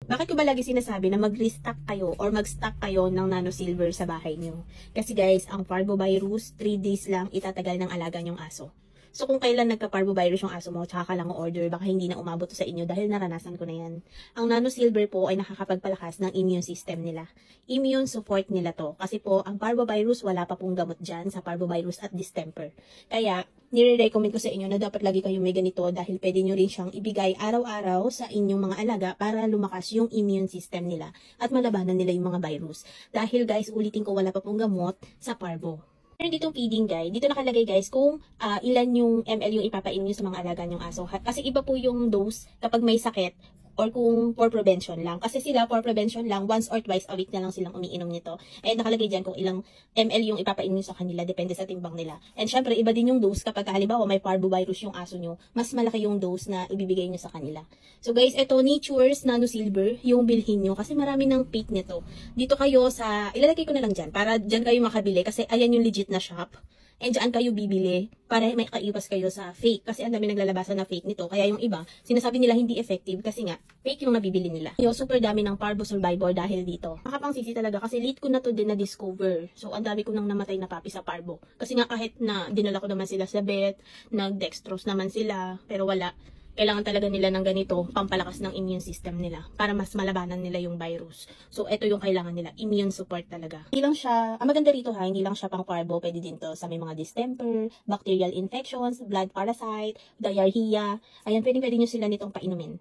Bakit ko ba lagi sinasabi na mag-restock kayo or mag-stock kayo ng nano silver sa bahay nyo? Kasi guys, ang parvovirus, 3 days lang itatagal ng alaga nyong aso. So kung kailan nagka-parvovirus yung aso mo, tsaka ka lang order, baka hindi na umabot to sa inyo dahil naranasan ko na yan. Ang nano silver po ay nakakapagpalakas ng immune system nila. Immune support nila to. Kasi po, ang parvovirus, wala pa pong gamot dyan sa parvovirus at distemper. Kaya, nire-recommend ko sa inyo na dapat lagi kayong may ganito dahil pwede nyo rin siyang ibigay araw-araw sa inyong mga alaga para lumakas yung immune system nila at malabanan nila yung mga virus. Dahil guys, ulitin ko, wala pa pong gamot sa parvo. Meron ditong feeding guide. Dito nakalagay guys kung ilan yung ml yung ipapain nyo sa mga alaga nyong aso. Kasi iba po yung dose kapag may sakit or kung for prevention lang. Kasi sila for prevention lang, once or twice a week na lang silang umiinom nito. And nakalagay dyan kung ilang ml yung ipapain nyo sa kanila, depende sa timbang nila. And syempre, iba din yung dose kapag halimbawa may parvovirus yung aso nyo, mas malaki yung dose na ibibigay nyo sa kanila. So guys, ito Nature's Nano Silver, yung bilhin nyo kasi marami ng fake nito. Dito kayo sa, ilalagay ko na lang dyan para dyan kayo makabili kasi ayan yung legit na shop. And dyan kayo bibili para may kaiwas kayo sa fake. Kasi ang dami naglalabasan na fake nito. Kaya yung iba, sinasabi nila hindi effective kasi nga, fake yung nabibili nila. Yung super dami ng Parvo Survivor dahil dito. Makapangsisi talaga kasi late ko na to din na-discover. So, ang dami ko nang namatay na papi sa Parvo. Kasi nga kahit na dinala ko naman sila sa vet, nag-dextrose naman sila, pero wala. Kailangan talaga nila ng ganito, pampalakas ng immune system nila para mas malabanan nila yung virus. So, ito yung kailangan nila, immune support talaga. Hindi lang siya, ang maganda rito hindi lang siya pang parvo, pwede din to sa may mga distemper, bacterial infections, blood parasite, diarrhea. Ayan, pwede nyo sila nitong painumin.